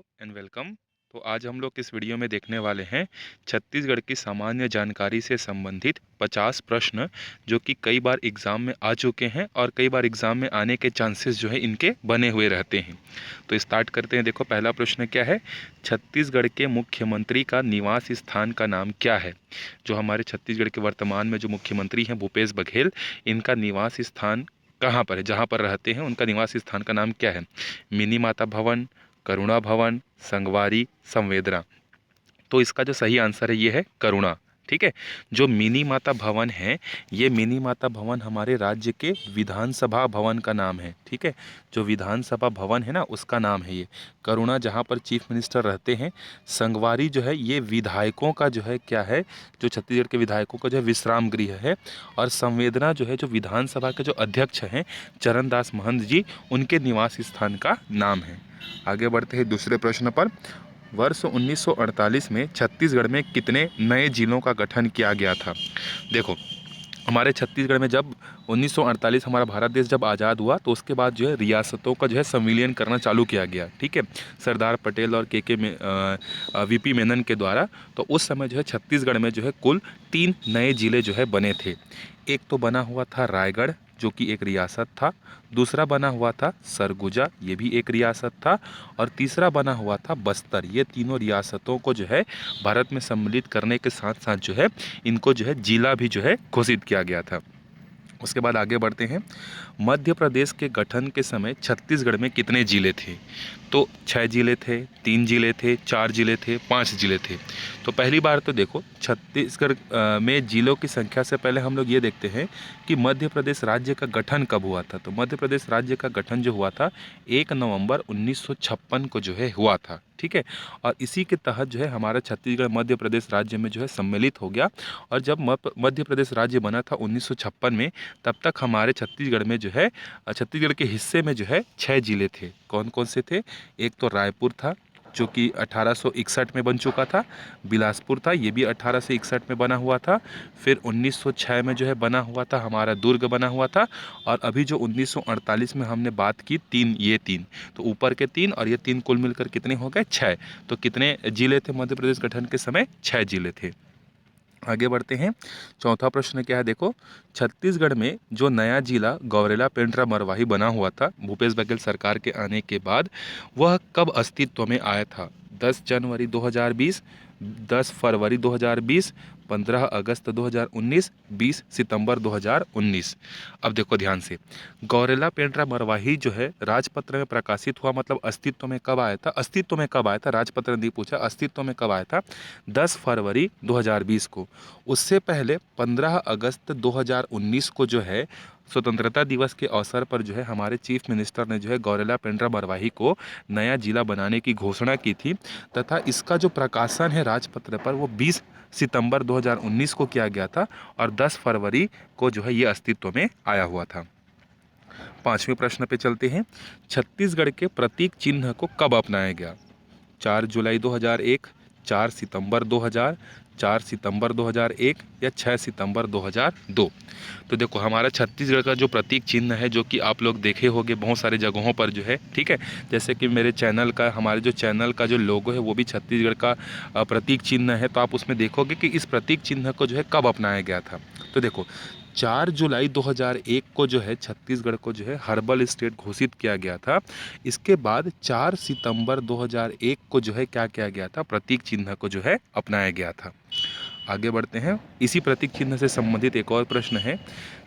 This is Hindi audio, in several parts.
Hello and welcome. तो आज हम लोग इस वीडियो में देखने वाले हैं छत्तीसगढ़ की सामान्य जानकारी से संबंधित 50 प्रश्न जो कि कई बार एग्ज़ाम में आ चुके हैं और कई बार एग्ज़ाम में आने के चांसेस जो है इनके बने हुए रहते हैं। तो स्टार्ट करते हैं। देखो, पहला प्रश्न क्या है। छत्तीसगढ़ के मुख्यमंत्री का निवास स्थान का नाम क्या है। जो हमारे छत्तीसगढ़ के वर्तमान में जो मुख्यमंत्री हैं भूपेश बघेल, इनका निवास स्थान कहाँ पर है, जहाँ पर रहते हैं उनका निवास स्थान का नाम क्या है। मिनी माता भवन, करुणा भवन, संगवारी, संवेदना। तो इसका जो सही आंसर है ये है करुणा। ठीक है। जो मिनी माता भवन है, ये मिनी माता भवन हमारे राज्य के विधानसभा भवन का नाम है। ठीक है। जो विधानसभा भवन है ना, उसका नाम है ये करुणा, जहाँ पर चीफ मिनिस्टर रहते हैं। संगवारी जो है ये विधायकों का जो है क्या है, जो छत्तीसगढ़ के विधायकों का जो है विश्राम गृह है। और संवेदना जो है जो विधानसभा के जो अध्यक्ष हैं चरणदास महंत जी, उनके निवास स्थान का नाम है। आगे बढ़ते हैं दूसरे प्रश्न पर। वर्ष 1948 में छत्तीसगढ़ में कितने नए जिलों का गठन किया गया था। देखो, हमारे छत्तीसगढ़ में जब 1948 हमारा भारत देश जब आज़ाद हुआ तो उसके बाद जो है रियासतों का जो है संविलियन करना चालू किया गया। ठीक है। सरदार पटेल और के में वीपी मेनन के द्वारा। तो उस समय जो है छत्तीसगढ़ में जो है कुल 3 नए ज़िले जो है बने थे। एक तो बना हुआ था रायगढ़, जो कि एक रियासत था। दूसरा बना हुआ था सरगुजा, ये भी एक रियासत था। और तीसरा बना हुआ था बस्तर। ये तीनों रियासतों को जो है भारत में सम्मिलित करने के साथ साथ जो है इनको जो है जिला भी जो है घोषित किया गया था। उसके बाद आगे बढ़ते हैं। मध्य प्रदेश के गठन के समय छत्तीसगढ़ में कितने जिले थे। तो 6 जिले थे, 3 जिले थे, 4 जिले थे, 5 जिले थे। तो पहली बार तो देखो, छत्तीसगढ़ में जिलों की संख्या से पहले हम लोग ये देखते हैं कि मध्य प्रदेश राज्य का गठन कब हुआ था। तो मध्य प्रदेश राज्य का गठन जो हुआ था 1 नवंबर 1956 को जो है हुआ था। ठीक है। और इसी के तहत जो है हमारा छत्तीसगढ़ मध्य प्रदेश राज्य में जो है सम्मिलित हो गया। और जब मध्य प्रदेश राज्य बना था 1956 में, तब तक हमारे छत्तीसगढ़ में जो है छत्तीसगढ़ के हिस्से में जो है 6 जिले थे। कौन कौन से थे। एक तो रायपुर था, जो कि 1861 में बन चुका था। बिलासपुर था, ये भी 1861 में बना हुआ था। फिर 1906 में जो है बना हुआ था हमारा दुर्ग बना हुआ था। और अभी जो 1948 में हमने बात की, ये तीन। तो ऊपर के 3 और ये 3 कुल मिलकर कितने हो गए, 6। तो कितने जिले थे मध्य प्रदेश गठन के समय, 6 जिले थे। आगे बढ़ते हैं। चौथा प्रश्न क्या है। देखो, छत्तीसगढ़ में जो नया जिला गौरेला पेंड्रा मरवाही बना हुआ था भूपेश बघेल सरकार के आने के बाद, वह कब अस्तित्व में आया था। 10 जनवरी 2020, 10 फरवरी 2020, 15 अगस्त 2019, 20 सितंबर 2019। अब देखो ध्यान से, गौरेला पेंड्रा मरवाही जो है राजपत्र में प्रकाशित हुआ, मतलब अस्तित्व में कब आया था। अस्तित्व में कब आया था, राजपत्र ने पूछा अस्तित्व में कब आया था। 10 फरवरी 2020 को। उससे पहले 15 अगस्त 2019 को जो है स्वतंत्रता दिवस के अवसर पर जो है हमारे चीफ मिनिस्टर ने जो है गौरेला पेंड्रा मरवाही को नया जिला बनाने की घोषणा की थी। तथा इसका जो प्रकाशन है राजपत्र पर, वो 20 सितंबर 2019 को किया गया था। और 10 फरवरी को जो है ये अस्तित्व में आया हुआ था। 5वें प्रश्न पे चलते हैं। छत्तीसगढ़ के प्रतीक चिन्ह को कब अपनाया गया। 4 जुलाई 2001, 4 सितंबर 2000, 4 सितंबर 2001 या 6 सितंबर 2002। तो देखो, हमारा छत्तीसगढ़ का जो प्रतीक चिन्ह है, जो कि आप लोग देखे होंगे बहुत सारे जगहों पर जो है। ठीक है। जैसे कि मेरे चैनल का, हमारे जो चैनल का जो लोगो है वो भी छत्तीसगढ़ का प्रतीक चिन्ह है। तो आप उसमें देखोगे कि इस प्रतीक चिन्ह को जो है कब अपनाया गया था। तो देखो, 4 जुलाई 2001 को जो है छत्तीसगढ़ को जो है हर्बल स्टेट घोषित किया गया था। इसके बाद 4 सितंबर 2001 को जो है क्या किया गया था, प्रतीक चिन्ह को जो है अपनाया गया था। आगे बढ़ते हैं। इसी प्रतीक चिन्ह से संबंधित एक और प्रश्न है।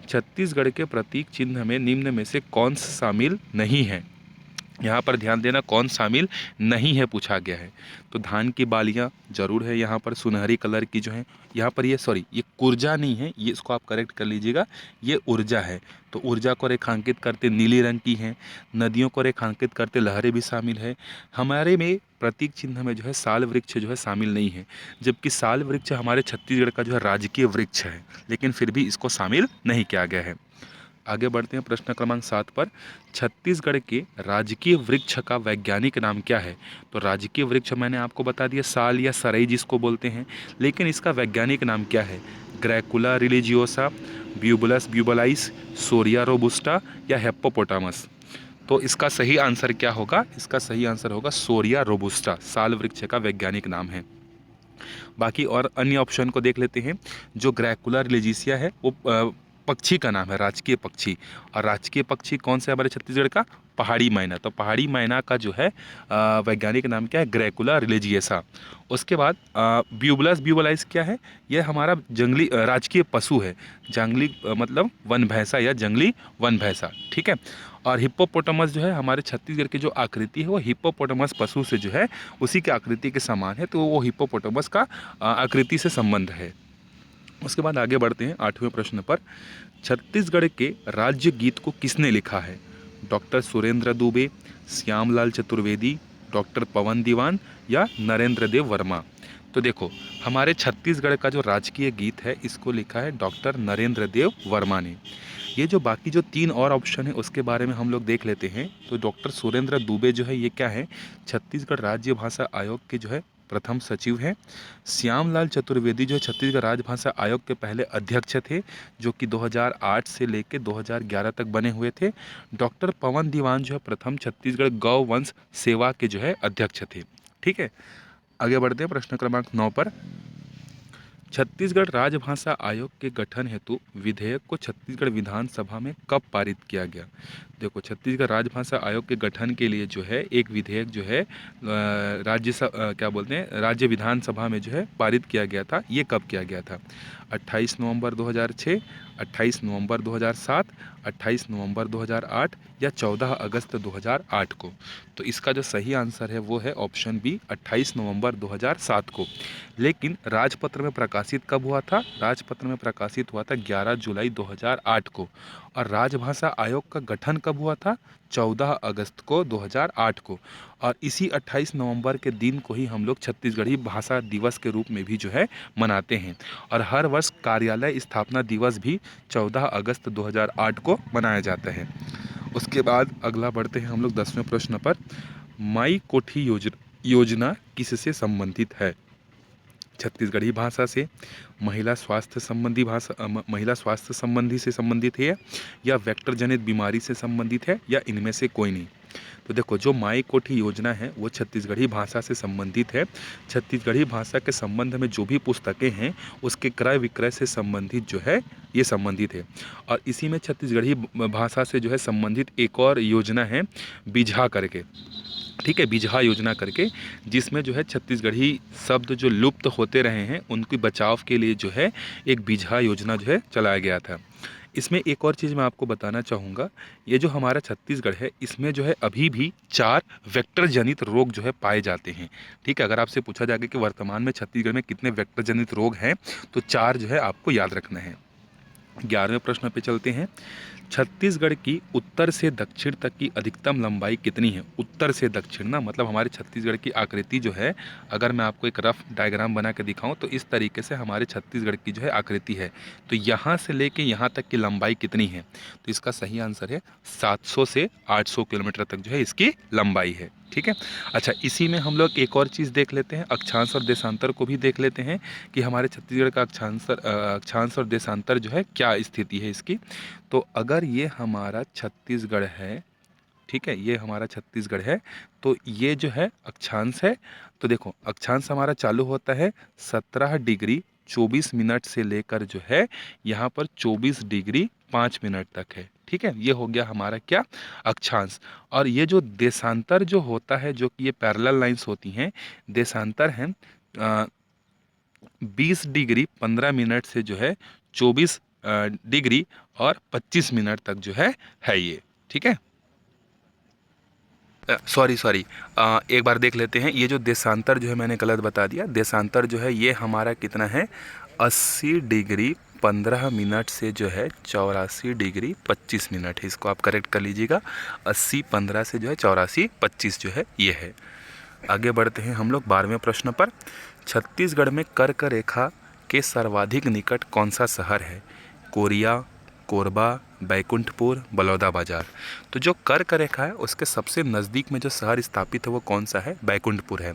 छत्तीसगढ़ के प्रतीक चिन्ह में निम्न में से कौन शामिल नहीं है। यहाँ पर ध्यान देना, कौन शामिल नहीं है पूछा गया है। तो धान की बालियाँ जरूर है यहाँ पर, सुनहरी कलर की जो है। यहाँ पर ये कुर्जा नहीं है, ये इसको आप करेक्ट कर लीजिएगा, ये ऊर्जा है। तो ऊर्जा को रेखांकित करते नीली रंग की है। नदियों को रेखांकित करते लहरें भी शामिल है। हमारे में प्रतीक चिन्ह में जो है साल वृक्ष जो है शामिल नहीं है, जबकि साल वृक्ष हमारे छत्तीसगढ़ का जो है राजकीय वृक्ष है, लेकिन फिर भी इसको शामिल नहीं किया गया है। आगे बढ़ते हैं प्रश्न क्रमांक 7 पर। छत्तीसगढ़ के राजकीय वृक्ष का वैज्ञानिक नाम क्या है। तो राजकीय वृक्ष मैंने आपको बता दिया, साल या सरई जिसको बोलते हैं, लेकिन इसका वैज्ञानिक नाम क्या है। ग्रैकुला रिलीजियोसा, ब्यूबुलस ब्यूबलाइस, सोरिया रोबुस्टा या हेप्पोपोटामस। तो इसका सही आंसर क्या होगा? इसका सही आंसर होगा सोरिया रोबुस्टा, साल वृक्ष का वैज्ञानिक नाम है। बाकी और अन्य ऑप्शन को देख लेते हैं। जो ग्रैकुला रिलिजिसिया है वो पक्षी का नाम है, राजकीय पक्षी। और राजकीय पक्षी कौन सा है हमारे छत्तीसगढ़ का? पहाड़ी मैना। तो पहाड़ी मैना का जो है वैज्ञानिक नाम क्या है? ग्रैकुला रिलिजियसा। उसके बाद ब्यूबलस ब्यूबलाइस क्या है? यह हमारा जंगली राजकीय पशु है। जंगली मतलब वन भैंसा या जंगली वन भैंसा, ठीक है। और हिप्पोपोटामस जो है हमारे छत्तीसगढ़ की जो आकृति है वो हिप्पोपोटामस पशु से जो है उसी के आकृति के समान है, तो वो हिप्पोपोटामस का आकृति से संबंध है। उसके बाद आगे बढ़ते हैं 8वें प्रश्न पर। छत्तीसगढ़ के राज्य गीत को किसने लिखा है? डॉक्टर सुरेंद्र दुबे, श्यामलाल चतुर्वेदी, डॉक्टर पवन दीवान या नरेंद्र देव वर्मा? तो देखो, हमारे छत्तीसगढ़ का जो राजकीय गीत है इसको लिखा है डॉक्टर नरेंद्र देव वर्मा ने। ये जो बाकी जो 3 और ऑप्शन है उसके बारे में हम लोग देख लेते हैं। तो डॉक्टर सुरेंद्र दुबे जो है ये क्या है? छत्तीसगढ़ राज्य भाषा आयोग के जो है प्रथम सचिव हैं। श्यामलाल चतुर्वेदी जो है छत्तीसगढ़ राजभाषा आयोग के पहले अध्यक्ष थे, जो कि 2008 से लेकर 2011 तक बने हुए थे। डॉक्टर पवन दीवान जो है प्रथम छत्तीसगढ़ गौ वंश सेवा के जो है अध्यक्ष थे, ठीक है। आगे बढ़ते हैं प्रश्न क्रमांक 9 पर। छत्तीसगढ़ राजभाषा आयोग के गठन हेतु विधेयक को छत्तीसगढ़ विधानसभा में कब पारित किया गया? देखो, छत्तीसगढ़ राजभाषा आयोग के गठन के लिए जो है एक विधेयक जो है क्या बोलते हैं, राज्य विधानसभा में जो है पारित किया गया था। ये कब किया गया था? 28 नवंबर 2006, 28 नवंबर 2007, 28 नवंबर 2008 या 14 अगस्त 2008 को? तो इसका जो सही आंसर है वो है ऑप्शन बी, 28 नवंबर 2007 को। लेकिन राजपत्र में प्रकाशित कब हुआ था? राजपत्र में प्रकाशित हुआ था 11 जुलाई 2008 को। और राजभाषा आयोग का गठन कब हुआ था? 14 अगस्त को 2008 को। और इसी 28 नवंबर के दिन को ही हम लोग छत्तीसगढ़ी भाषा दिवस के रूप में भी जो है मनाते हैं। और हर वर्ष कार्यालय स्थापना दिवस भी 14 अगस्त 2008 को मनाया जाता है। उसके बाद अगला बढ़ते हैं हम लोग 10वें प्रश्न पर। माई कोठी योजना किससे संबंधित है? छत्तीसगढ़ी भाषा से, महिला स्वास्थ्य संबंधी से संबंधित है, या वेक्टर जनित बीमारी से संबंधित है, या इनमें से कोई नहीं? तो देखो, जो माई कोठी योजना है वो छत्तीसगढ़ी भाषा से संबंधित है। छत्तीसगढ़ी भाषा के संबंध में जो भी पुस्तकें हैं उसके क्रय विक्रय से संबंधित जो है ये संबंधित है। और इसी में छत्तीसगढ़ी भाषा से जो है संबंधित एक और योजना है बिजहा करके, ठीक है, बिजहा योजना करके, जिसमें जो है छत्तीसगढ़ी शब्द जो लुप्त होते रहे हैं उनकी बचाव के लिए जो है एक बिजहा योजना जो है चलाया गया था। इसमें एक और चीज़ मैं आपको बताना चाहूँगा, ये जो हमारा छत्तीसगढ़ है इसमें जो है अभी भी 4 वेक्टर जनित रोग जो है पाए जाते हैं, ठीक है। अगर आपसे पूछा जाए कि वर्तमान में छत्तीसगढ़ में कितने वेक्टर जनित रोग हैं तो 4 जो है आपको याद रखना है। 11वें प्रश्न पे चलते हैं। छत्तीसगढ़ की उत्तर से दक्षिण तक की अधिकतम लंबाई कितनी है? उत्तर से दक्षिण ना, मतलब हमारे छत्तीसगढ़ की आकृति जो है, अगर मैं आपको एक रफ डायग्राम बना के दिखाऊं तो इस तरीके से हमारे छत्तीसगढ़ की जो है आकृति है। तो यहाँ से लेके यहाँ तक की लंबाई कितनी है? तो इसका सही आंसर है 700 से 800 किलोमीटर तक जो है इसकी लंबाई है, ठीक है। अच्छा, इसी में हम लोग एक और चीज़ देख लेते हैं, अक्षांश और देशांतर को भी देख लेते हैं कि हमारे छत्तीसगढ़ का अक्षांश और देशांतर जो है क्या स्थिति है इसकी। तो अगर ये हमारा छत्तीसगढ़ है, ठीक है, ये हमारा छत्तीसगढ़ है, तो ये जो है अक्षांश है। तो देखो, अक्षांश हमारा चालू होता है 17 डिग्री 24 मिनट से लेकर जो है यहाँ पर 24 डिग्री 5 मिनट तक है, ठीक है। ये हो गया हमारा क्या? अक्षांश। और ये जो देशांतर जो होता है, जो कि ये पैरेलल लाइंस होती हैं, देशांतर है 20 डिग्री 15 मिनट से जो है 24 डिग्री और 25 मिनट तक जो है ये, ठीक है। सॉरी एक बार देख लेते हैं। ये जो देशांतर जो है मैंने गलत बता दिया। देशांतर जो है ये हमारा कितना है? 80 डिग्री 15 मिनट से जो है 84 डिग्री 25 मिनट है। इसको आप करेक्ट कर लीजिएगा। 80 15 से जो है 84 25 जो है ये है। आगे बढ़ते हैं हम लोग 12वें प्रश्न पर। छत्तीसगढ़ में कर्क रेखा के सर्वाधिक निकट कौन सा शहर है? कोरिया, कोरबा, बैकुंठपुर, बलौदाबाजार। तो जो कर्क रेखा है उसके सबसे नज़दीक में जो शहर स्थापित है वो कौन सा है? बैकुंठपुर है।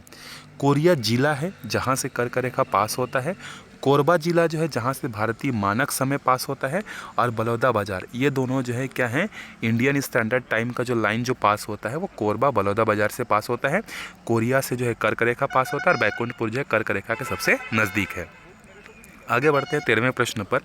कोरिया जिला है जहाँ से कर्क रेखा पास होता है। कोरबा जिला जो है जहाँ से भारतीय मानक समय पास होता है। और बलौदाबाजार, ये दोनों जो है क्या है, इंडियन स्टैंडर्ड टाइम का जो लाइन जो पास होता है वो कोरबा बलौदाबाजार से पास होता है। कोरिया से जो है कर्क रेखा पास होता है और बैकुंठपुर जो है कर्क रेखा के सबसे नज़दीक है। आगे बढ़ते हैं 13वें प्रश्न पर।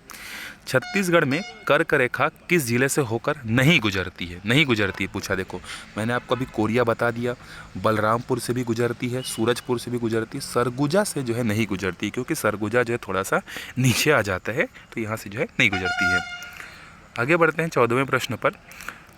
छत्तीसगढ़ में कर्क रेखा किस जिले से होकर नहीं गुजरती है? नहीं गुजरती है पूछा। देखो मैंने आपको अभी कोरिया बता दिया, बलरामपुर से भी गुजरती है, सूरजपुर से भी गुजरती है, सरगुजा से जो है नहीं गुजरती, क्योंकि सरगुजा जो है थोड़ा सा नीचे आ जाता है, तो यहाँ से जो है नहीं गुजरती है। आगे बढ़ते हैं 14वें प्रश्न पर।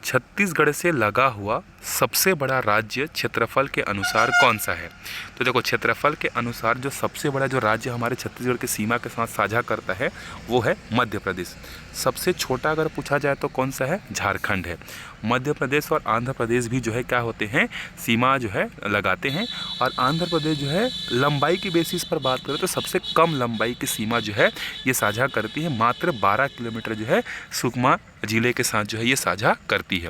छत्तीसगढ़ से लगा हुआ सबसे बड़ा राज्य क्षेत्रफल के अनुसार कौन सा है? तो देखो क्षेत्रफल के अनुसार जो सबसे बड़ा जो राज्य हमारे छत्तीसगढ़ की सीमा के साथ साझा करता है वो है मध्य प्रदेश। सबसे छोटा अगर पूछा जाए तो कौन सा है? झारखंड है। मध्य प्रदेश और आंध्र प्रदेश भी जो है क्या होते हैं, सीमा जो है लगाते हैं। और आंध्र प्रदेश जो है लंबाई की बेसिस पर बात करें तो सबसे कम लंबाई की सीमा जो है ये साझा करती है, मात्र 12 किलोमीटर जो है सुकमा जिले के साथ जो है ये साझा करती है।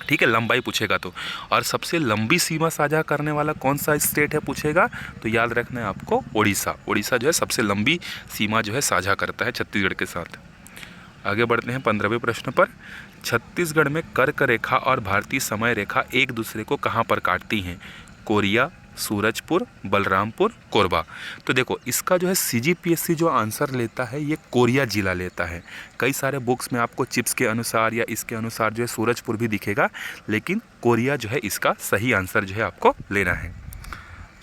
ठीक है, लंबाई पूछेगा तो। और सबसे लंबी सीमा साझा करने वाला कौन सा स्टेट है पूछेगा तो याद रखना है आपको उड़ीसा। उड़ीसा जो है सबसे लंबी सीमा जो है साझा करता है छत्तीसगढ़ के साथ। आगे बढ़ते हैं 15वें प्रश्न पर। छत्तीसगढ़ में कर्क रेखा और भारतीय समय रेखा एक दूसरे को कहाँ पर काटती हैं? कोरिया, सूरजपुर, बलरामपुर, कोरबा। तो देखो इसका जो है CGPSC जो आंसर लेता है ये कोरिया जिला लेता है। कई सारे बुक्स में आपको चिप्स के अनुसार या इसके अनुसार जो है सूरजपुर भी दिखेगा, लेकिन कोरिया जो है इसका सही आंसर जो है आपको लेना है।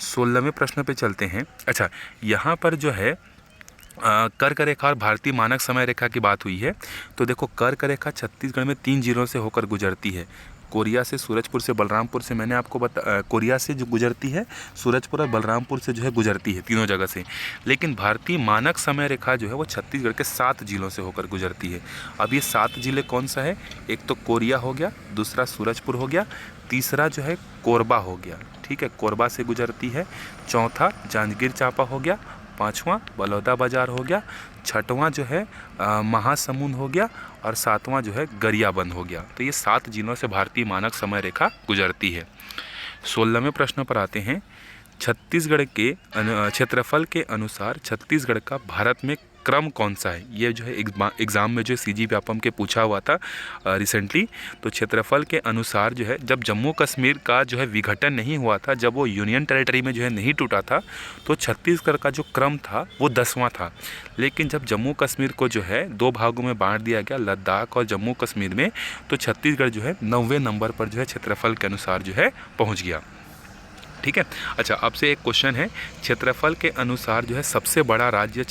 16वें प्रश्न पे चलते हैं। अच्छा, यहाँ पर जो है कर्क रेखा और भारतीय मानक समय रेखा की बात हुई है। तो देखो कर्क रेखा छत्तीसगढ़ में 3 जिलों से होकर गुजरती है। कोरिया से, सूरजपुर से, बलरामपुर से। मैंने आपको कोरिया से जो गुजरती है, सूरजपुर और बलरामपुर से जो है गुजरती है, तीनों जगह से। लेकिन भारतीय मानक समय रेखा जो है वो छत्तीसगढ़ के 7 जिलों से होकर गुजरती है। अब ये 7 जिले कौन सा है? एक तो कोरिया हो गया, दूसरा सूरजपुर हो गया, तीसरा जो है कोरबा हो गया। ठीक है, कोरबा से गुजरती है। चौथा जांजगीर चांपा हो गया, पाँचवां बलौदाबाजार हो गया, छठवां जो है महासमुंद हो गया और सातवां जो है गरियाबंद हो गया। तो ये 7 जिलों से भारतीय मानक समय रेखा गुजरती है। 16वें प्रश्न पर आते हैं। छत्तीसगढ़ के क्षेत्रफल के अनुसार छत्तीसगढ़ का भारत में क्रम कौन सा है? ये जो है एग्ज़ाम में जो CG व्यापम के पूछा हुआ था रिसेंटली। तो क्षेत्रफल के अनुसार जो है जब जम्मू कश्मीर का जो है विघटन नहीं हुआ था, जब वो यूनियन टेरिटरी में जो है नहीं टूटा था, तो छत्तीसगढ़ का जो क्रम था वो 10वां था। लेकिन जब जम्मू कश्मीर को जो है 2 भागों में बांट दिया गया, लद्दाख और जम्मू कश्मीर में, तो छत्तीसगढ़ जो है 9वें नंबर पर जो है क्षेत्रफल के अनुसार जो है पहुँच गया। ठीक है। अच्छा, आपसे एक क्वेश्चन है, क्षेत्रफल के अनुसार जो है सबसे बड़ा राज्य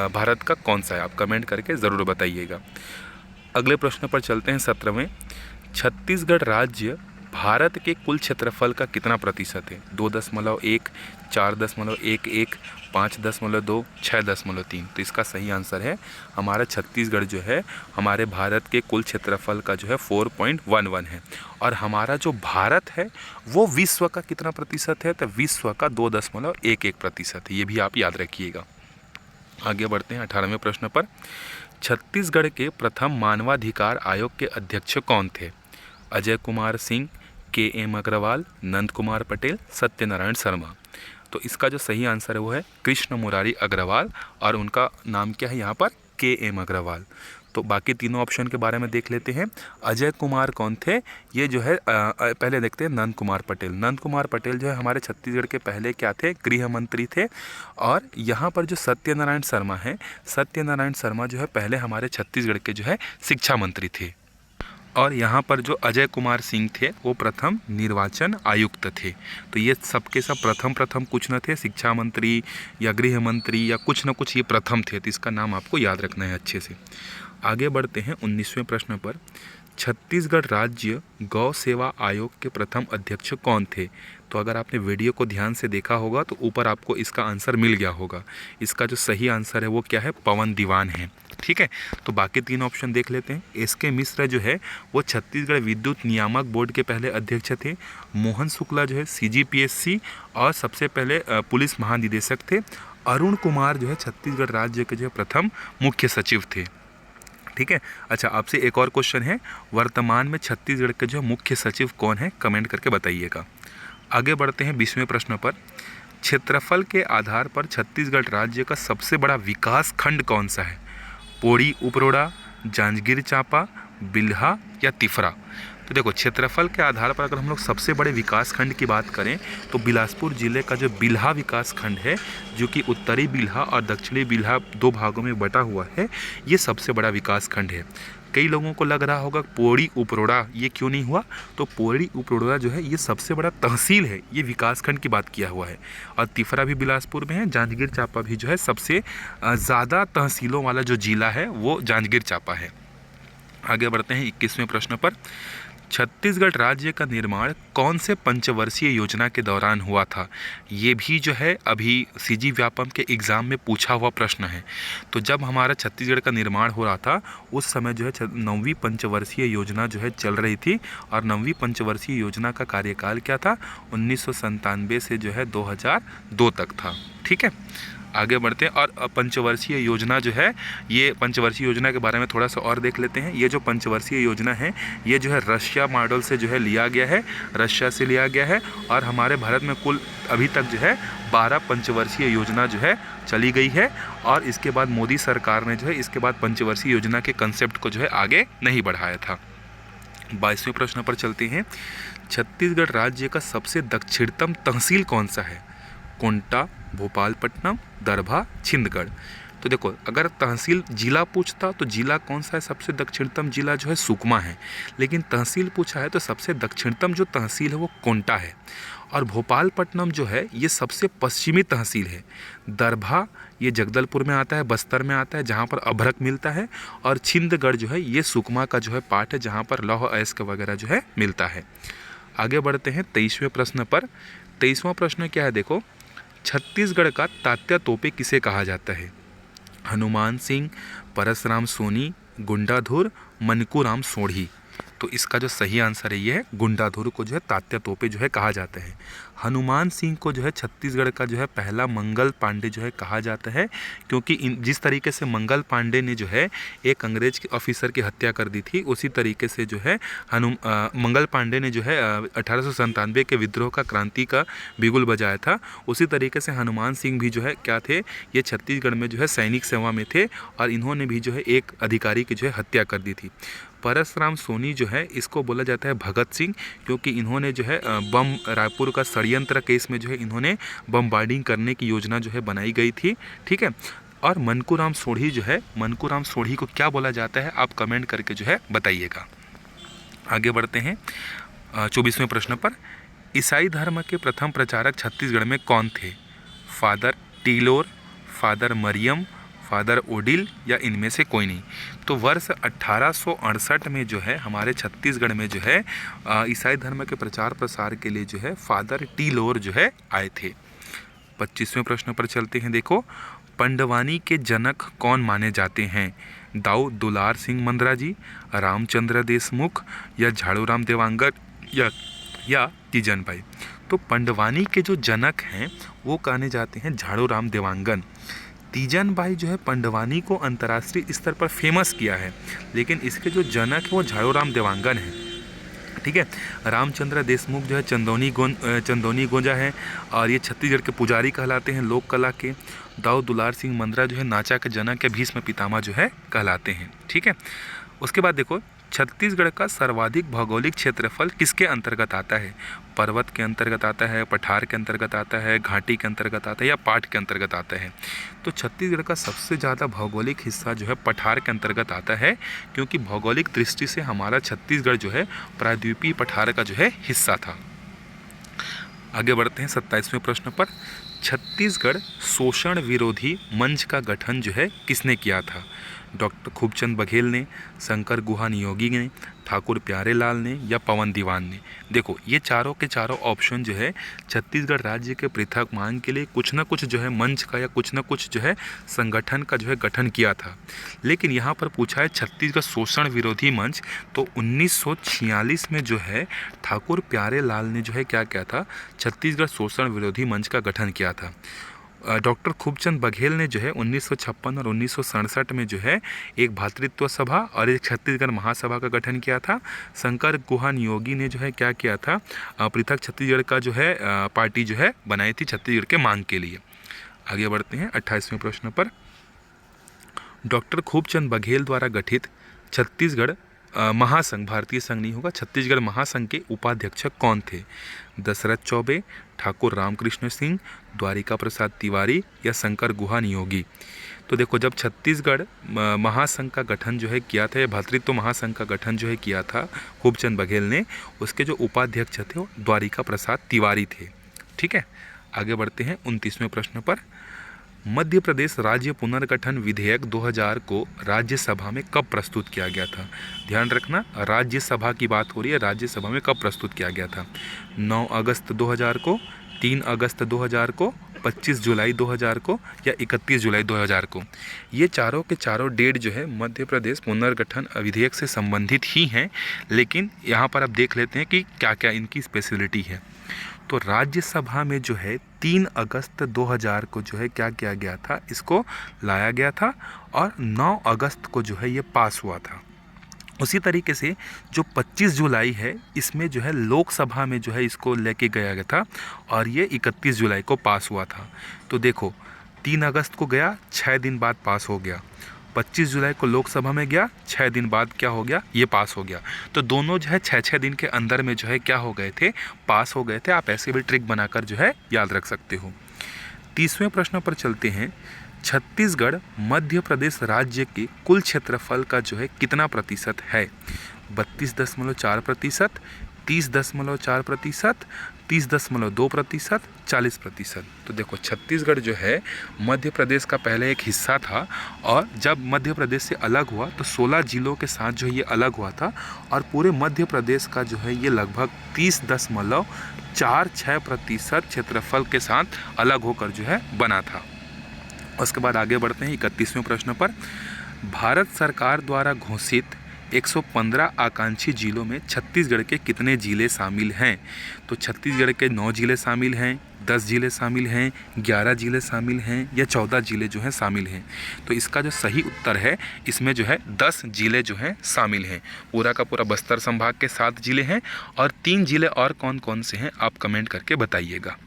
भारत का कौन सा है? आप कमेंट करके ज़रूर बताइएगा। अगले प्रश्न पर चलते हैं 17वें। छत्तीसगढ़ राज्य भारत के कुल क्षेत्रफल का कितना प्रतिशत है? 2.1, 4.11, 5.2, 6.3। तो इसका सही आंसर है हमारा छत्तीसगढ़ जो है हमारे भारत के कुल क्षेत्रफल का जो है 4.11 है। और हमारा जो भारत है वो विश्व का कितना प्रतिशत है? तो विश्व का 2.11% है। ये भी आप याद रखिएगा। आगे बढ़ते हैं 18वें प्रश्न पर। छत्तीसगढ़ के प्रथम मानवाधिकार आयोग के अध्यक्ष कौन थे? अजय कुमार सिंह, KM अग्रवाल, नंद कुमार पटेल, सत्यनारायण शर्मा। तो इसका जो सही आंसर है वो है कृष्ण मुरारी अग्रवाल, और उनका नाम क्या है यहाँ पर? KM अग्रवाल। तो बाकी तीनों ऑप्शन के बारे में देख लेते हैं। अजय कुमार कौन थे? ये जो है पहले देखते हैं नंद कुमार पटेल। नंद कुमार पटेल जो है हमारे छत्तीसगढ़ के पहले क्या थे? गृह मंत्री थे। और यहाँ पर जो सत्यनारायण शर्मा है, सत्यनारायण शर्मा जो है पहले हमारे छत्तीसगढ़ के जो है शिक्षा मंत्री थे। और यहाँ पर जो अजय कुमार सिंह थे वो प्रथम निर्वाचन आयुक्त थे। तो ये सबके सब प्रथम कुछ न थे, शिक्षा मंत्री या गृह मंत्री या कुछ न कुछ ये प्रथम थे। तो इसका नाम आपको याद रखना है अच्छे से। आगे बढ़ते हैं 19वें प्रश्न पर। छत्तीसगढ़ राज्य गौ सेवा आयोग के प्रथम अध्यक्ष कौन थे? तो अगर आपने वीडियो को ध्यान से देखा होगा तो ऊपर आपको इसका आंसर मिल गया होगा। इसका जो सही आंसर है वो क्या है? पवन दीवान है। ठीक है, तो बाकी 3 ऑप्शन देख लेते हैं। SK मिश्रा जो है वो छत्तीसगढ़ विद्युत नियामक बोर्ड के पहले अध्यक्ष थे। मोहन शुक्ला जो है CGPSC और सबसे पहले पुलिस महानिदेशक थे। अरुण कुमार जो है छत्तीसगढ़ राज्य के जो है प्रथम मुख्य सचिव थे। ठीक है। अच्छा, आपसे एक और क्वेश्चन है, वर्तमान में छत्तीसगढ़ के जो मुख्य सचिव कौन है, कमेंट करके बताइएगा। आगे बढ़ते हैं 20वें प्रश्न पर। क्षेत्रफल के आधार पर छत्तीसगढ़ राज्य का सबसे बड़ा विकास खंड कौन सा है? पोड़ी उपरोड़ा, जांजगीर चांपा, बिल्हा या तिफरा? तो देखो, क्षेत्रफल के आधार पर अगर हम लोग सबसे बड़े विकास खंड की बात करें तो बिलासपुर जिले का जो बिल्हा विकास खंड है, जो कि उत्तरी बिल्हा और दक्षिणी बिल्हा दो भागों में बटा हुआ है, ये सबसे बड़ा विकास खंड है। कई लोगों को लग रहा होगा पोड़ी उपरोड़ा ये क्यों नहीं हुआ, तो पोड़ी उपरोड़ा जो है ये सबसे बड़ा तहसील है, ये विकास खंड की बात किया हुआ है। और तिफरा भी बिलासपुर में है, जांजगीर चांपा भी जो है सबसे ज़्यादा तहसीलों वाला जो जिला है वो जांजगीर चांपा है। आगे बढ़ते हैं 21वें प्रश्न पर। छत्तीसगढ़ राज्य का निर्माण कौन से पंचवर्षीय योजना के दौरान हुआ था? ये भी जो है अभी सीजी व्यापम के एग्ज़ाम में पूछा हुआ प्रश्न है। तो जब हमारा छत्तीसगढ़ का निर्माण हो रहा था उस समय जो है 9वीं पंचवर्षीय योजना जो है चल रही थी, और 9वीं पंचवर्षीय योजना का कार्यकाल क्या था? 1997 से जो है 2002 तक था। ठीक है, आगे बढ़ते हैं। और पंचवर्षीय योजना जो है, ये पंचवर्षीय योजना के बारे में थोड़ा सा और देख लेते हैं। ये जो पंचवर्षीय योजना है ये जो है रशिया मॉडल से जो है लिया गया है, रशिया से लिया गया है। और हमारे भारत में कुल अभी तक जो है 12 पंचवर्षीय योजना जो है चली गई है, और इसके बाद मोदी सरकार ने जो है इसके बाद पंचवर्षीय योजना के कंसेप्ट को जो है आगे नहीं बढ़ाया था। 22वें प्रश्न पर चलते हैं। छत्तीसगढ़ राज्य का सबसे दक्षिणतम तहसील कौन सा है? कोंटा, भोपालपट्टनम, दरभा, छिंदगढ़? तो देखो, अगर तहसील जिला पूछता तो जिला कौन सा है? सबसे दक्षिणतम जिला जो है सुकमा है, लेकिन तहसील पूछा है तो सबसे दक्षिणतम जो तहसील है वो कोंटा है। और भोपालपट्टनम जो है ये सबसे पश्चिमी तहसील है। दरभा ये जगदलपुर में आता है, बस्तर में आता है, जहाँ पर अभ्रक मिलता है। और छिंदगढ़ जो है ये सुकमा का जो है पार्ट है, जहाँ पर लौह अयस्क वगैरह जो है मिलता है। आगे बढ़ते हैं 23वें प्रश्न पर। 23वां प्रश्न क्या है? देखो, छत्तीसगढ़ का तात्या तोपे किसे कहा जाता है? हनुमान सिंह, परसराम सोनी, गुंडाधुर, मनकूराम सोढ़ी? तो इसका जो सही आंसर है ये है गुंडाधुर को जो है तात्या तोपे जो है कहा जाता है। हनुमान सिंह को जो है छत्तीसगढ़ का जो है पहला मंगल पांडे जो है कहा जाता है, क्योंकि जिस तरीके से मंगल पांडे ने जो है एक अंग्रेज के ऑफिसर की हत्या कर दी थी, उसी तरीके से जो है मंगल पांडे ने जो है 1897 के विद्रोह का क्रांति का बिगुल बजाया था। उसी तरीके से हनुमान सिंह भी जो है क्या थे, ये छत्तीसगढ़ में जो है सैनिक सेवा में थे, और इन्होंने भी जो है एक अधिकारी की जो है हत्या कर दी थी। परसराम सोनी जो है इसको बोला जाता है भगत सिंह, क्योंकि इन्होंने जो है बम रायपुर का षड्यंत्र केस में जो है इन्होंने बमबार्डिंग करने की योजना जो है बनाई गई थी। ठीक है। और मनकूराम सोढ़ी जो है, मनकूराम सोढ़ी को क्या बोला जाता है, आप कमेंट करके जो है बताइएगा। आगे बढ़ते हैं 24वें प्रश्न पर। ईसाई धर्म के प्रथम प्रचारक छत्तीसगढ़ में कौन थे? फादर टीलोर, फादर मरियम, फादर ओडिल, या इनमें से कोई नहीं? तो वर्ष 1868 में जो है हमारे छत्तीसगढ़ में जो है ईसाई धर्म के प्रचार प्रसार के लिए जो है फादर टीलोर जो है आए थे। 25वें प्रश्न पर चलते हैं। देखो, पंडवानी के जनक कौन माने जाते हैं? दाऊ दुलार सिंह मंदरा जी, रामचंद्र देशमुख, या झाड़ूराम देवांगन, या तीजन भाई? तो पंडवानी के जो जनक हैं वो कहने जाते हैं झाड़ूराम देवांगन। तीजन भाई जो है पंडवानी को अंतर्राष्ट्रीय स्तर पर फेमस किया है, लेकिन इसके जो जनक है वो झाड़ूराम देवांगन है। ठीक है। रामचंद्र देशमुख जो है चंदौनी गोंजा है, और ये छत्तीसगढ़ के पुजारी कहलाते हैं लोक कला के। दाऊ दुलार सिंह मंदरा जो है नाचा के जनक या भीष्म पितामह जो है कहलाते हैं। ठीक है। उसके बाद देखो, छत्तीसगढ़ का सर्वाधिक भौगोलिक क्षेत्रफल किसके अंतर्गत आता है? पर्वत के अंतर्गत आता है, पठार के अंतर्गत आता है, घाटी के अंतर्गत आता है, या पाट के अंतर्गत आता है? तो छत्तीसगढ़ का सबसे ज़्यादा भौगोलिक हिस्सा जो है पठार के अंतर्गत आता है, क्योंकि भौगोलिक दृष्टि से हमारा छत्तीसगढ़ जो है प्रायद्वीपीय पठार का जो है हिस्सा था। आगे बढ़ते हैं 27वें प्रश्न पर। छत्तीसगढ़ शोषण विरोधी मंच का गठन जो है किसने किया था? डॉक्टर खूबचंद बघेल ने, शंकर गुहा नियोगी ने, ठाकुर प्यारेलाल ने, या पवन दीवान ने? देखो, ये चारों के चारों ऑप्शन जो है छत्तीसगढ़ राज्य के पृथक मांग के लिए कुछ ना कुछ जो है मंच का या कुछ ना कुछ जो है संगठन का जो है गठन किया था। लेकिन यहाँ पर पूछा है छत्तीसगढ़ शोषण विरोधी मंच, तो 1946 में जो है ठाकुर प्यारेलाल ने जो है क्या किया था, छत्तीसगढ़ शोषण विरोधी मंच का गठन किया था। डॉक्टर खूबचंद बघेल ने जो है 1956 और 1967 में जो है एक भातृत्व सभा और एक छत्तीसगढ़ महासभा का गठन किया था। शंकर गुहा नियोगी ने जो है क्या किया था, पृथक छत्तीसगढ़ का जो है पार्टी जो है बनाई थी छत्तीसगढ़ के मांग के लिए। आगे बढ़ते हैं 28वें प्रश्न पर। डॉक्टर खूबचंद बघेल द्वारा गठित छत्तीसगढ़ महासंघ, भारतीय संघ नहीं होगा, छत्तीसगढ़ महासंघ के उपाध्यक्ष कौन थे? दशरथ चौबे, ठाकुर रामकृष्ण सिंह, द्वारिका प्रसाद तिवारी या शंकर गुहा नियोगी? तो देखो, जब छत्तीसगढ़ महासंघ का गठन जो है किया था, या भातृत्व महासंघ का गठन जो है किया था खूबचंद बघेल ने, उसके जो उपाध्यक्ष थे वो द्वारिका प्रसाद तिवारी थे। ठीक है, आगे बढ़ते हैं 29वें प्रश्न पर। मध्य प्रदेश राज्य पुनर्गठन विधेयक 2000 को राज्यसभा में कब प्रस्तुत किया गया था? ध्यान रखना, राज्यसभा की बात हो रही है, राज्यसभा में कब प्रस्तुत किया गया था? 9 अगस्त 2000 को, 3 अगस्त 2000 को, 25 जुलाई 2000 को या 31 जुलाई 2000 को? ये चारों के चारों डेट जो है मध्य प्रदेश पुनर्गठन विधेयक से संबंधित ही हैं, लेकिन यहाँ पर आप देख लेते हैं कि क्या क्या इनकी स्पेशलिटी है। तो राज्यसभा में जो है 3 अगस्त 2000 को जो है क्या किया गया था, इसको लाया गया था और 9 अगस्त को जो है ये पास हुआ था। उसी तरीके से जो 25 जुलाई है, इसमें जो है लोकसभा में जो है इसको लेके गया गया था और ये 31 जुलाई को पास हुआ था। तो देखो, 3 अगस्त को गया, 6 दिन बाद पास हो गया। 25 जुलाई को लोकसभा में गया, 6 दिन बाद क्या हो गया, ये पास हो गया। तो दोनों जो है 6-6 दिन के अंदर में जो है क्या हो गए थे, पास हो गए थे। आप ऐसे भी ट्रिक बनाकर जो है याद रख सकते हो। 30वें प्रश्न पर चलते हैं। छत्तीसगढ़ मध्य प्रदेश राज्य के कुल क्षेत्रफल का जो है कितना प्रतिशत है? 32.4%, 30.4%, 30.2%, 40%। तो देखो, छत्तीसगढ़ जो है मध्य प्रदेश का पहले एक हिस्सा था और जब मध्य प्रदेश से अलग हुआ तो 16 जिलों के साथ जो है ये अलग हुआ था और पूरे मध्य प्रदेश का जो है ये लगभग 30.46% क्षेत्रफल के साथ अलग होकर जो है बना था। उसके बाद आगे बढ़ते हैं 31वें प्रश्न पर। भारत सरकार द्वारा घोषित 115 आकांक्षी जिलों में छत्तीसगढ़ के कितने जिले शामिल हैं? तो छत्तीसगढ़ के 9 जिले शामिल हैं, 10 जिले शामिल हैं, 11 जिले शामिल हैं या 14 जिले जो हैं शामिल हैं? तो इसका जो सही उत्तर है, इसमें जो है 10 जिले जो हैं शामिल हैं। पूरा का पूरा बस्तर संभाग के 7 जिले हैं और 3 जिले और कौन कौन से हैं आप कमेंट करके बताइएगा।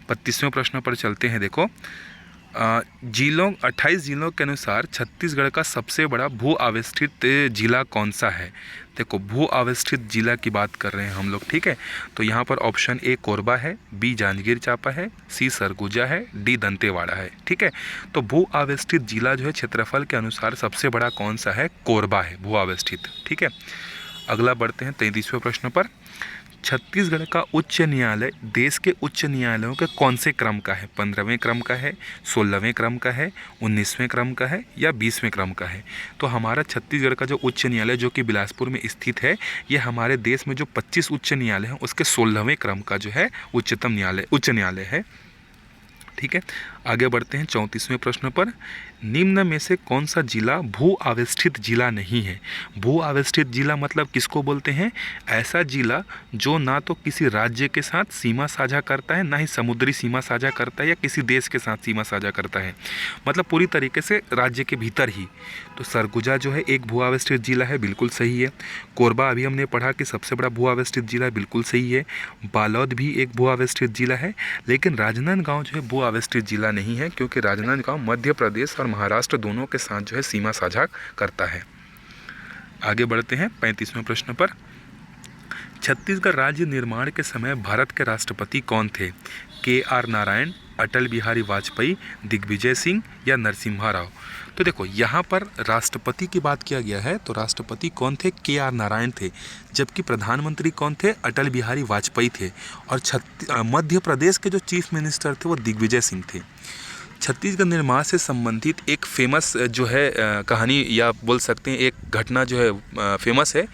32वें प्रश्न पर चलते हैं। देखो, 28 जिलों के अनुसार छत्तीसगढ़ का सबसे बड़ा भू आविष्ठित जिला कौन सा है? देखो, भू आविष्ठित जिला की बात कर रहे हैं हम लोग, ठीक है। तो यहाँ पर ऑप्शन ए कोरबा है, बी जांजगीर चांपा है, सी सरगुजा है, डी दंतेवाड़ा है, ठीक है। तो भू आविष्ठित जिला जो है क्षेत्रफल के अनुसार सबसे बड़ा कौन सा है? कोरबा है भू आविष्ठित, ठीक है। अगला बढ़ते हैं 33वें प्रश्न पर। छत्तीसगढ़ का उच्च न्यायालय देश के उच्च न्यायालयों के कौन से क्रम का है? 15वें क्रम का है, 16वें क्रम का है, 19वें क्रम का है या 20वें क्रम का है? तो हमारा छत्तीसगढ़ का जो उच्च न्यायालय जो कि बिलासपुर में स्थित है, ये हमारे देश में जो 25 उच्च न्यायालय हैं उसके 16वें क्रम का जो है उच्च न्यायालय है, ठीक है। आगे बढ़ते हैं 34वें प्रश्न पर। निम्न में से कौन सा जिला भू आविष्ठित जिला नहीं है? भू आविष्ठित जिला मतलब किसको बोलते हैं? ऐसा जिला जो ना तो किसी राज्य के साथ सीमा साझा करता है, ना ही समुद्री सीमा साझा करता है या किसी देश के साथ सीमा साझा करता है, मतलब पूरी तरीके से राज्य के भीतर ही। तो सरगुजा जो है एक भू आविष्ठित जिला है, बिल्कुल सही है। कोरबा अभी हमने पढ़ा कि सबसे बड़ा भू आविष्ठित जिला है, बिल्कुल सही है। बालोद भी एक भू आविष्ठित जिला है, लेकिन राजनांदगांव जो है भू आविष्ठित जिला नहीं है, क्योंकि राजनांदगांव मध्य प्रदेश और महाराष्ट्र दोनों के साथ जो है सीमा साझा करता है। आगे बढ़ते हैं 35वें प्रश्न पर। छत्तीसगढ़ राज्य निर्माण के समय भारत के राष्ट्रपति कौन थे? KR नारायण, अटल बिहारी वाजपेयी, दिग्विजय सिंह या नरसिम्हा राव? तो देखो, यहाँ पर राष्ट्रपति की बात किया गया है, तो राष्ट्रपति कौन थे? KR नारायण थे। जबकि प्रधानमंत्री कौन थे? अटल बिहारी वाजपेयी थे। और मध्य प्रदेश के जो चीफ मिनिस्टर थे वो दिग्विजय सिंह थे। छत्तीसगढ़ निर्माण से संबंधित एक फेमस जो है कहानी या बोल सकते हैं एक घटना जो है फेमस है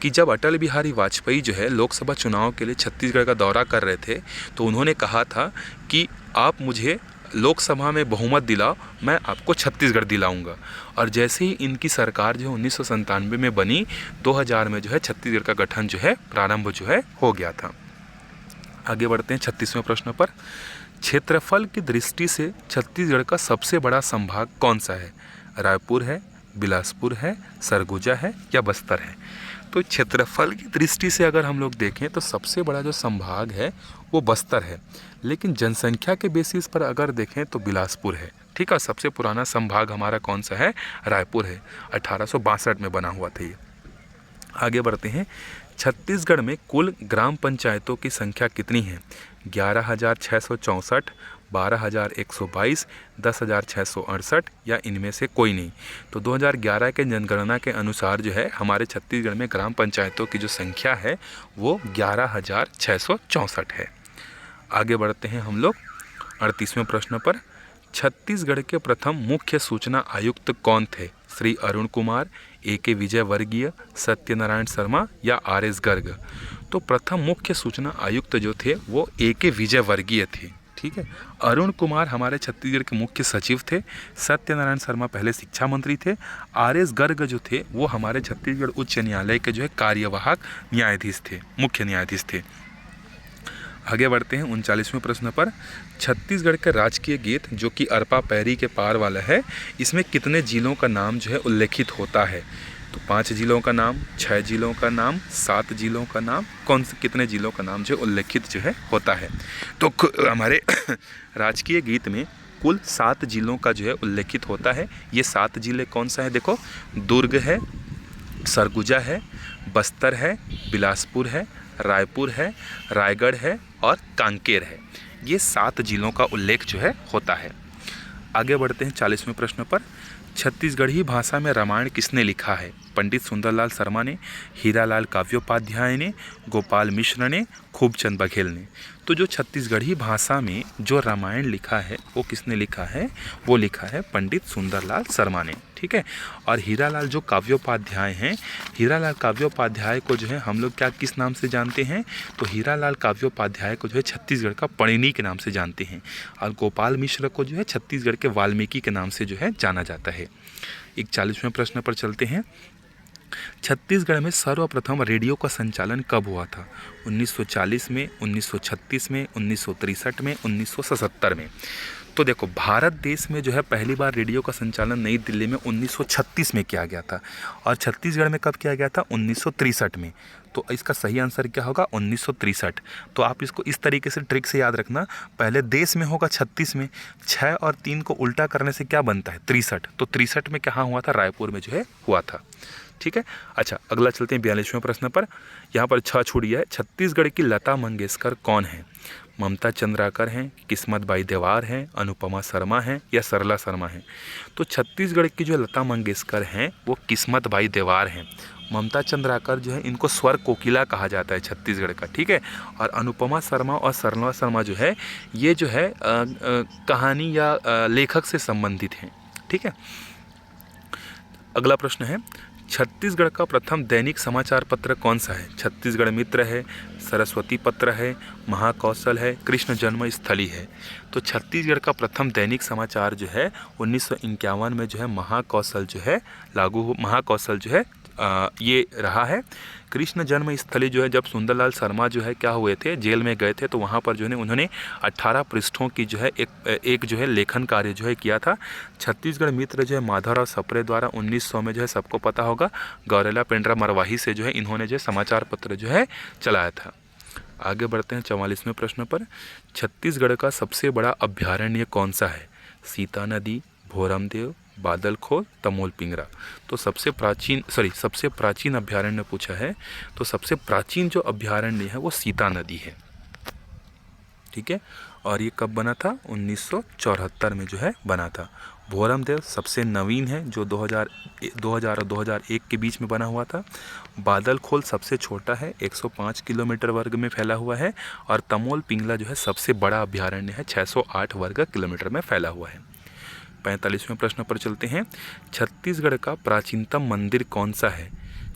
कि जब अटल बिहारी वाजपेयी जो है लोकसभा चुनाव के लिए छत्तीसगढ़ का दौरा कर रहे थे, तो उन्होंने कहा था कि आप मुझे लोकसभा में बहुमत दिलाओ, मैं आपको छत्तीसगढ़ दिलाऊंगा। और जैसे ही इनकी सरकार जो है 1997 में बनी, 2000 में जो है छत्तीसगढ़ का गठन जो है प्रारंभ जो है हो गया था। आगे बढ़ते हैं 36वें प्रश्न पर। क्षेत्रफल की दृष्टि से छत्तीसगढ़ का सबसे बड़ा संभाग कौन सा है? रायपुर है, बिलासपुर है, सरगुजा है या बस्तर है? तो क्षेत्रफल की दृष्टि से अगर हम लोग देखें तो सबसे बड़ा जो संभाग है वो बस्तर है, लेकिन जनसंख्या के बेसिस पर अगर देखें तो बिलासपुर है। ठीक है, सबसे पुराना संभाग हमारा कौन सा है? रायपुर है, 1862 में बना हुआ था ये। आगे बढ़ते हैं। छत्तीसगढ़ में कुल ग्राम पंचायतों की संख्या कितनी है? 11,664, 12,122, 10,668 या इनमें से कोई नहीं। तो 2011 के जनगणना के अनुसार जो है हमारे छत्तीसगढ़ में ग्राम पंचायतों की जो संख्या है वो 11,664 है। आगे बढ़ते हैं हम लोग 38वें प्रश्न पर। छत्तीसगढ़ के प्रथम मुख्य सूचना आयुक्त कौन थे? श्री अरुण कुमार, A.K. विजयवर्गीय, सत्यनारायण शर्मा या R.S. गर्ग? तो प्रथम मुख्य सूचना आयुक्त जो थे वो A.K. विजयवर्गीय थे। ठीक है, अरुण कुमार हमारे छत्तीसगढ़ के मुख्य सचिव थे, सत्यनारायण शर्मा पहले शिक्षा मंत्री थे, R.S. गर्ग जो थे वो हमारे छत्तीसगढ़ उच्च न्यायालय के जो है कार्यवाहक न्यायाधीश थे, मुख्य न्यायाधीश थे। आगे बढ़ते हैं 39वें प्रश्न पर। छत्तीसगढ़ का राजकीय गीत जो कि अरपा पैरी के पार वाला है, इसमें कितने जिलों का नाम जो है उल्लेखित होता है? तो 5 जिलों का नाम, 6 जिलों का नाम, 7 जिलों का नाम, कौन से कितने जिलों का नाम जो उल्लेखित जो है होता है? तो हमारे राजकीय गीत में कुल 7 जिलों का जो है उल्लेखित होता है। ये 7 जिले कौन सा है? देखो, दुर्ग है, सरगुजा है, बस्तर है, बिलासपुर है, रायपुर है, रायगढ़ है और कांकेर है। ये 7 जिलों का उल्लेख जो है होता है। आगे बढ़ते हैं 40वें प्रश्न पर। छत्तीसगढ़ी भाषा में रामायण किसने लिखा है? पंडित सुंदरलाल शर्मा ने, हीरालाल काव्योपाध्याय ने, गोपाल मिश्र ने, खूबचंद बघेल ने? तो जो छत्तीसगढ़ी भाषा में जो रामायण लिखा है वो किसने लिखा है? वो लिखा है पंडित सुंदरलाल शर्मा ने। ठीक है, और हीरालाल जो काव्योपाध्याय हैं, हीरालाल काव्योपाध्याय को जो है हम लोग क्या किस नाम से जानते हैं? तो हीरालाल काव्योपाध्याय को जो है छत्तीसगढ़ का पढ़िनी के नाम से जानते हैं, और गोपाल मिश्र को जो है छत्तीसगढ़ के वाल्मीकि के नाम से जो है जाना जाता है। 41वें प्रश्न पर चलते हैं। छत्तीसगढ़ में सर्वप्रथम रेडियो का संचालन कब हुआ था? 1940 में, 1936 में, 1963 में, 1977 में? तो देखो, भारत देश में जो है पहली बार रेडियो का संचालन नई दिल्ली में 1936 में किया गया था, और छत्तीसगढ़ में कब किया गया था? 1963 में। तो इसका सही आंसर क्या होगा? 1963। तो आप इसको इस तरीके से ट्रिक से याद रखना, पहले देश में होगा 36 में, 6 और 3 को उल्टा करने से क्या बनता है? 63। तो 63 में कहाँ हुआ था? रायपुर में जो है हुआ था। ठीक है, अच्छा अगला चलते हैं 42वें प्रश्न पर। यहाँ पर 6 छूट गया है। छत्तीसगढ़ की लता मंगेशकर कौन है? ममता चंद्राकर हैं, किस्मत बाई देवार हैं, अनुपमा शर्मा हैं या सरला शर्मा हैं? तो छत्तीसगढ़ की जो लता मंगेशकर हैं वो किस्मत बाई देवार हैं। ममता चंद्राकर जो है इनको स्वर कोकिला कहा जाता है छत्तीसगढ़ का। ठीक है, और अनुपमा शर्मा और सरला शर्मा जो है ये जो है कहानी या लेखक से संबंधित हैं। ठीक है, अगला प्रश्न है। छत्तीसगढ़ का प्रथम दैनिक समाचार पत्र कौन सा है? छत्तीसगढ़ मित्र है, सरस्वती पत्र है, महाकौशल है, कृष्ण जन्मस्थली है? तो छत्तीसगढ़ का प्रथम दैनिक समाचार जो है 1951 में जो है महाकौशल जो है ये रहा है। कृष्ण जन्मस्थली जो है जब सुंदरलाल शर्मा जो है क्या हुए थे, जेल में गए थे, तो वहाँ पर जो है उन्होंने 18 पृष्ठों की जो है एक जो है लेखन कार्य जो है किया था। छत्तीसगढ़ मित्र जो है माधवराव सप्रे द्वारा 1900 में जो है सबको पता होगा गौरेला पेंड्रा मरवाही से जो है इन्होंने जो समाचार पत्र जो है चलाया था। आगे बढ़ते हैं 44वें प्रश्न पर। छत्तीसगढ़ का सबसे बड़ा अभ्यारण्य कौन सा है? सीता नदी, भोरमदेव, बादलखोर, तमोल पिंगरा? तो सबसे प्राचीन अभ्यारण्य पूछा है, तो सबसे प्राचीन जो अभ्यारण्य है वो सीता नदी है। ठीक है, और ये कब बना था? 1974 में जो है बना था। भोरमदेव सबसे नवीन है जो 2000 और 2001 के बीच में बना हुआ था। बादलखोल सबसे छोटा है, 105 किलोमीटर वर्ग में फैला हुआ है, और तमोल पिंगला जो है सबसे बड़ा अभ्यारण्य है, 608 वर्ग किलोमीटर में फैला हुआ है। 45वें प्रश्न पर चलते हैं। छत्तीसगढ़ का प्राचीनतम मंदिर कौन सा है?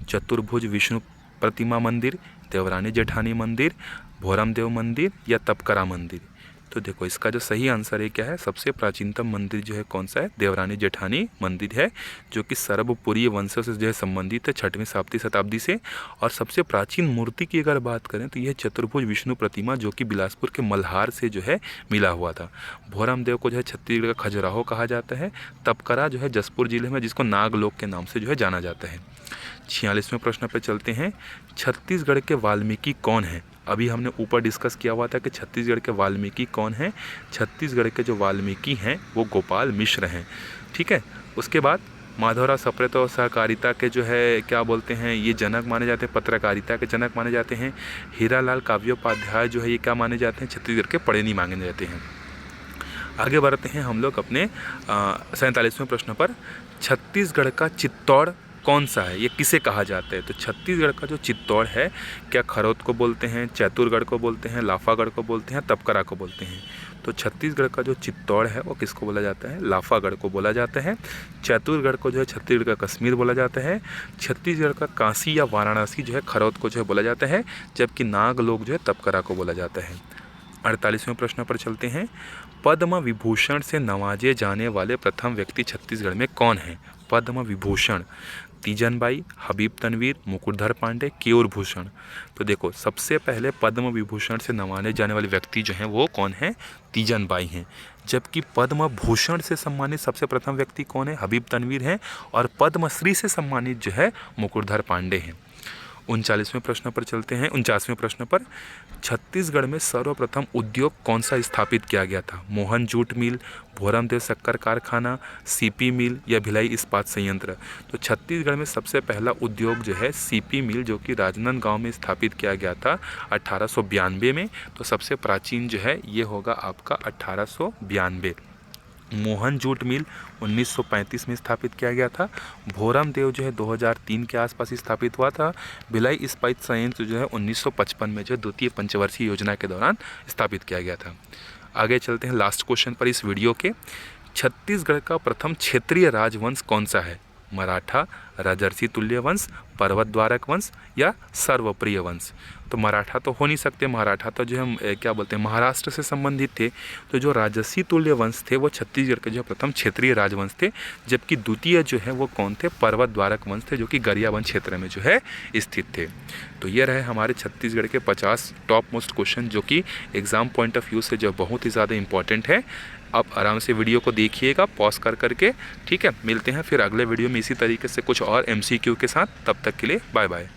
चतुर्भुज विष्णु प्रतिमा मंदिर, देवरानी जेठानी मंदिर, भोरमदेव मंदिर या तपकरा मंदिर? तो देखो इसका जो सही आंसर है क्या है, सबसे प्राचीनतम मंदिर जो है कौन सा है, देवरानी जेठानी मंदिर है, जो कि सर्वपुरीय वंशों से जो है संबंधित है 6वीं 7वीं शताब्दी से। और सबसे प्राचीन मूर्ति की अगर बात करें तो यह चतुर्भुज विष्णु प्रतिमा, जो कि बिलासपुर के मल्हार से जो है मिला हुआ था। भोरम देव को जो है छत्तीसगढ़ का खजुराहो कहा जाता है। तपकरा जो है जसपुर जिले में, जिसको नागलोक के नाम से जो है जाना जाता है। 46वें प्रश्न पे चलते हैं। छत्तीसगढ़ के वाल्मीकि कौन है? अभी हमने ऊपर डिस्कस किया हुआ था कि छत्तीसगढ़ के वाल्मीकि कौन है। छत्तीसगढ़ के जो वाल्मीकि हैं वो गोपाल मिश्र हैं। ठीक है, उसके बाद माधवराव सप्रे और सहकारिता के जो है क्या बोलते हैं, ये जनक माने जाते हैं, पत्रकारिता के जनक माने जाते हैं। हीरालाल काव्योपाध्याय जो है ये क्या माने जाते हैं, छत्तीसगढ़ के पढ़ेनी माने जाते हैं। आगे बढ़ते हैं हम लोग अपने 47वें प्रश्न पर। छत्तीसगढ़ का चित्तौड़ कौन सा है, ये किसे कहा जाता है? तो छत्तीसगढ़ का जो चित्तौड़ है, क्या खरौत को बोलते हैं, चैतुरगढ़ को बोलते हैं, लाफागढ़ को बोलते हैं, तपकरा को बोलते हैं? तो छत्तीसगढ़ का जो चित्तौड़ है वो किसको बोला जाता है? लाफागढ़ को बोला जाता है। चैतुरगढ़ को जो है छत्तीसगढ़ का कश्मीर बोला जाता है। छत्तीसगढ़ का काशी या वाराणसी जो है खरौत को जो है बोला जाता है, जबकि नागलोक जो है तपकरा को बोला जाता है। 48वें प्रश्न पर चलते हैं। पद्म विभूषण से नवाजे जाने वाले प्रथम व्यक्ति छत्तीसगढ़ में कौन है? पद्म विभूषण, तीजनबाई, हबीब तनवीर, मुकुटधर पांडे, केयूर भूषण? तो देखो सबसे पहले पद्म विभूषण से नवाजे जाने वाले व्यक्ति जो हैं वो कौन है? तीजनबाई हैं। जबकि पद्म भूषण से सम्मानित सबसे प्रथम व्यक्ति कौन है? हबीब तनवीर हैं। और पद्मश्री से सम्मानित जो है मुकुटधर पांडे हैं। 39वें प्रश्न पर चलते हैं। 49वें प्रश्न पर, छत्तीसगढ़ में सर्वप्रथम उद्योग कौन सा स्थापित किया गया था? मोहन जूट मिल, भोरमदेव शक्कर कारखाना, सीपी मिल या भिलाई इस्पात संयंत्र? तो छत्तीसगढ़ में सबसे पहला उद्योग जो है सीपी मिल, जो कि राजनांदगांव में स्थापित किया गया था 1892 में। तो सबसे प्राचीन जो है ये होगा आपका 1892। मोहन जूट मिल 1935 में स्थापित किया गया था। भोरमदेव जो है 2003 के आसपास स्थापित हुआ था। भिलाई इस्पात संयंत्र जो है 1955 में जो द्वितीय पंचवर्षीय योजना के दौरान स्थापित किया गया था। आगे चलते हैं लास्ट क्वेश्चन पर इस वीडियो के। छत्तीसगढ़ का प्रथम क्षेत्रीय राजवंश कौन सा है? मराठा, राजर्षि तुल्य वंश, पर्वत द्वारक वंश या सर्वप्रिय वंश? तो मराठा तो हो नहीं सकते, मराठा तो जो हम क्या बोलते हैं महाराष्ट्र से संबंधित थे। तो जो राजर्षि तुल्य वंश थे वो छत्तीसगढ़ के जो प्रथम क्षेत्रीय राजवंश थे। जबकि द्वितीय जो है वो कौन थे? पर्वत द्वारक वंश थे, जो कि गरियाबंद क्षेत्र में जो है स्थित थे। तो ये रहे हमारे छत्तीसगढ़ के 50 टॉप मोस्ट क्वेश्चन, जो कि एग्जाम पॉइंट ऑफ व्यू से जो बहुत ही ज़्यादा इंपॉर्टेंट है। आप आराम से वीडियो को देखिएगा पॉज कर करके। ठीक है, मिलते हैं फिर अगले वीडियो में इसी तरीके से कुछ और MCQ के साथ। तब तक के लिए बाय बाय।